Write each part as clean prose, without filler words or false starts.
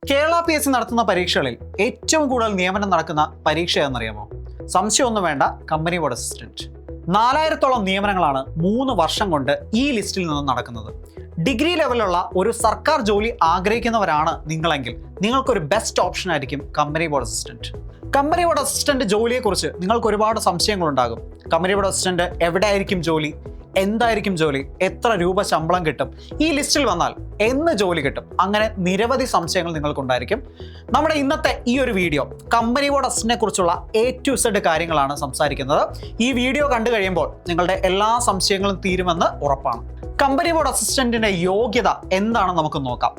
Kerala PSC നടത്തുന്ന പരീക്ഷകളിൽ ഏറ്റവും കൂടുതൽ നിയമനം നടക്കുന്ന പരീക്ഷ എന്നറിയാമോ? സംശയമൊന്നും വേണ്ട, കമ്പനി ബോർഡ് അസിസ്റ്റന്റ്. 4000-ഓളം നിയമനങ്ങളാണ് 3 വർഷം കൊണ്ട് ഈ ലിസ്റ്റിൽ നിന്ന് നടക്കുന്നത്. ഡിഗ്രി ലെവലുള്ള ഒരു സർക്കാർ ജോലി ആഗ്രഹിക്കുന്നവരാണ് നിങ്ങളെങ്കിൽ നിങ്ങൾക്കൊരു ബെസ്റ്റ് ഓപ്ഷൻ ആയിരിക്കും company board assistant. Company board assistant ജോലിയെക്കുറിച്ച് നിങ്ങൾക്ക് ഒരുപാട് സംശയങ്ങളുണ്ടാകും. കമ്പനി ബോർഡ് അസിസ്റ്റന്റ് എവിടെയായിരിക്കും ജോലി, എന്തായിരിക്കും ജോലി, എത്ര രൂപ ശമ്പളം കിട്ടും, ഈ ലിസ്റ്റിൽ വന്നാൽ എന്ന് ജോലി കിട്ടും, അങ്ങനെ നിരവധി സംശയങ്ങൾ നിങ്ങൾക്കുണ്ടായിരിക്കും. നമ്മുടെ ഇന്നത്തെ ഈ ഒരു വീഡിയോ കമ്പനി ബോർഡ് അസിസ്റ്റന്റിനെ കുറിച്ചുള്ള A to Z കാര്യങ്ങളാണ് സംസാരിക്കുന്നത്. ഈ വീഡിയോ കണ്ടു കഴിയുമ്പോൾ നിങ്ങളുടെ എല്ലാ സംശയങ്ങളും തീരുമെന്ന് ഉറപ്പാണ്. കമ്പനി ബോർഡ് അസിസ്റ്റന്റിന്റെ യോഗ്യത എന്താണെന്ന് നമുക്ക് നോക്കാം.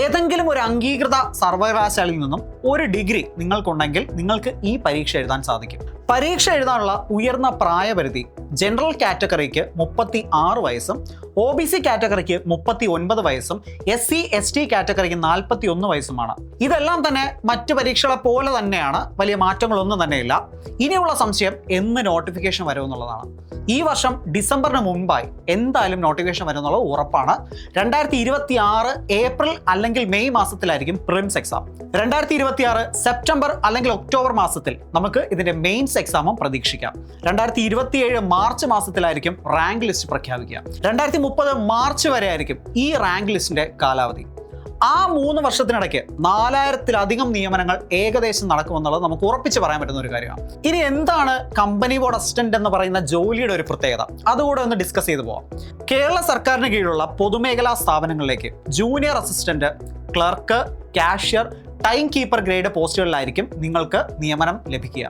ഏതെങ്കിലും ഒരു അംഗീകൃത സർവകലാശാലയിൽ നിന്നും ഒരു ഡിഗ്രി നിങ്ങൾക്കുണ്ടെങ്കിൽ നിങ്ങൾക്ക് ഈ പരീക്ഷ എഴുതാൻ സാധിക്കും. പരീക്ഷ എഴുതാനുള്ള ഉയർന്ന പ്രായപരിധി ജനറൽ കാറ്റഗറിക്ക് 36 വയസ്സും OBC കാറ്റഗറിക്ക് 39 വയസ്സും SC/ST കാറ്റഗറിക്ക് 41 വയസ്സുമാണ്. ഇതെല്ലാം തന്നെ മറ്റു പരീക്ഷകളെ പോലെ തന്നെയാണ്, വലിയ മാറ്റങ്ങളൊന്നും തന്നെയില്ല. ഇനിയുള്ള സംശയം എന്ന് നോട്ടിഫിക്കേഷൻ വരുമെന്നുള്ളതാണ്. ഈ വർഷം ഡിസംബറിന് മുമ്പായി എന്തായാലും നോട്ടിഫിക്കേഷൻ വരുമെന്നുള്ളത് ഉറപ്പാണ്. 2026 ഏപ്രിൽ അല്ലെങ്കിൽ മെയ് മാസത്തിലായിരിക്കും പ്രിലിംസ് എക്സാം. 2026 സെപ്റ്റംബർ അല്ലെങ്കിൽ ഒക്ടോബർ മാസത്തിൽ നമുക്ക് ഇതിന്റെ മെയിൻസ് എക്സാമും പ്രതീക്ഷിക്കാം. 2027 മാർച്ച് മാസത്തിലായിരിക്കും റാങ്ക് ലിസ്റ്റ് പ്രഖ്യാപിക്കുക. 2030 മാർച്ച് വരെ ആയിരിക്കും ഈ റാങ്ക് ലിസ്റ്റിന്റെ കാലാവധി. ആ 3 വർഷത്തിനിടയ്ക്ക് 4000-ലധികം നിയമനങ്ങൾ ഏകദേശം നടക്കുമെന്നുള്ളത് നമുക്ക് ഉറപ്പിച്ച് പറയാൻ പറ്റുന്ന ഒരു കാര്യമാണ്. ഇനി എന്താണ് കമ്പനി ബോർഡ് അസിസ്റ്റന്റ് എന്ന് പറയുന്ന ജോലിയുടെ ഒരു പ്രത്യേകത, അതുകൂടെ ഒന്ന് ഡിസ്കസ് ചെയ്തു പോവാം. കേരള സർക്കാരിന് കീഴിലുള്ള പൊതുമേഖലാ സ്ഥാപനങ്ങളിലേക്ക് junior assistant, clerk, cashier, time keeper grade പോസ്റ്റുകളിലായിരിക്കും നിങ്ങൾക്ക് നിയമനം ലഭിക്കുക.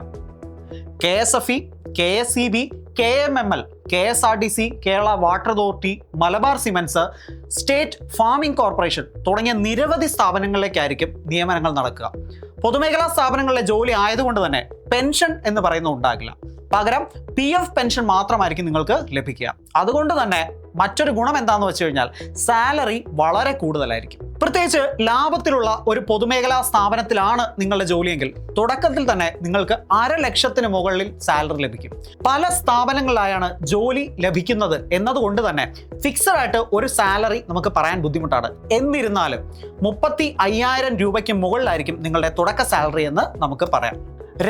KSFE, KSEB, KMML, KSRTC, Kerala water authority, Malabar cements, state farming corporation തുടങ്ങിയ നിരവധി സ്ഥാപനങ്ങളിലേക്കായിരിക്കും നിയമനങ്ങൾ നടക്കുക. പൊതുമേഖലാ സ്ഥാപനങ്ങളിലെ ജോലി ആയതുകൊണ്ട് തന്നെ പെൻഷൻ എന്ന് പറയുന്നത് ഉണ്ടാകില്ല. പകരം PF പെൻഷൻ മാത്രമായിരിക്കും നിങ്ങൾക്ക് ലഭിക്കുക. അതുകൊണ്ട് തന്നെ മറ്റൊരു ഗുണം എന്താണെന്ന് വെച്ച് കഴിഞ്ഞാൽ സാലറി വളരെ കൂടുതലായിരിക്കും. പ്രത്യേകിച്ച് ലാഭത്തിലുള്ള ഒരു പൊതുമേഖലാ സ്ഥാപനത്തിലാണ് നിങ്ങളുടെ ജോലിയെങ്കിൽ തുടക്കത്തിൽ തന്നെ നിങ്ങൾക്ക് 500,000-ന് മുകളിൽ സാലറി ലഭിക്കും. പല സ്ഥാപനങ്ങളിലായാണ് ജോലി ലഭിക്കുന്നത് എന്നതുകൊണ്ട് തന്നെ ഫിക്സഡ് ആയിട്ട് ഒരു സാലറി നമുക്ക് പറയാൻ ബുദ്ധിമുട്ടാണ്. എന്നിരുന്നാലും 35,000 രൂപയ്ക്ക് മുകളിലായിരിക്കും നിങ്ങളുടെ തുടക്ക സാലറി എന്ന് നമുക്ക് പറയാം.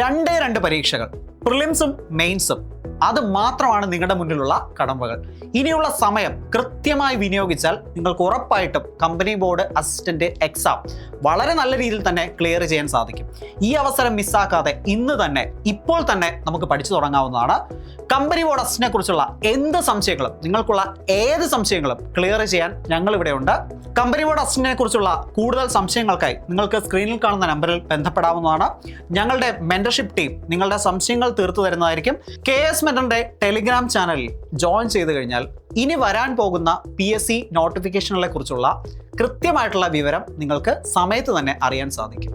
2 പരീക്ഷകൾ, പ്രിലിംസും മെയിൻസും, അത് മാത്രമാണ് നിങ്ങളുടെ മുന്നിലുള്ള കടമ്പകൾ. ഇനിയുള്ള സമയം കൃത്യമായി വിനിയോഗിച്ചാൽ നിങ്ങൾക്ക് ഉറപ്പായിട്ടും കമ്പനി ബോർഡ് അസിസ്റ്റന്റ് എക്സാം വളരെ നല്ല രീതിയിൽ തന്നെ ക്ലിയർ ചെയ്യാൻ സാധിക്കും. ഈ അവസരം മിസ്സാക്കാതെ ഇന്ന് തന്നെ, ഇപ്പോൾ തന്നെ നമുക്ക് പഠിച്ചു തുടങ്ങാവുന്നതാണ്. കമ്പനി ബോർഡ് അസിസ്റ്റന്റിനെ കുറിച്ചുള്ള എന്ത് സംശയങ്ങളും, നിങ്ങൾക്കുള്ള ഏത് സംശയങ്ങളും ക്ലിയർ ചെയ്യാൻ ഞങ്ങൾ ഇവിടെ ഉണ്ട്. കമ്പനി ബോർഡ് അസിസ്റ്റന്റിനെ കുറിച്ചുള്ള കൂടുതൽ സംശയങ്ങൾക്കായി നിങ്ങൾക്ക് സ്ക്രീനിൽ കാണുന്ന നമ്പറിൽ ബന്ധപ്പെടാവുന്നതാണ്. ഞങ്ങളുടെ മെന്റർഷിപ്പ് ടീം നിങ്ങളുടെ സംശയങ്ങൾ തീർത്തു തരുന്നതായിരിക്കും. KS മെന്ററിന്റെ ടെലിഗ്രാം ചാനലിൽ ജോയിൻ ചെയ്ത് കഴിഞ്ഞാൽ ഇനി വരാൻ പോകുന്ന PSC നോട്ടിഫിക്കേഷനുകളെ കുറിച്ചുള്ള കൃത്യമായിട്ടുള്ള വിവരം നിങ്ങൾക്ക് സമയത്ത് തന്നെ അറിയാൻ സാധിക്കും.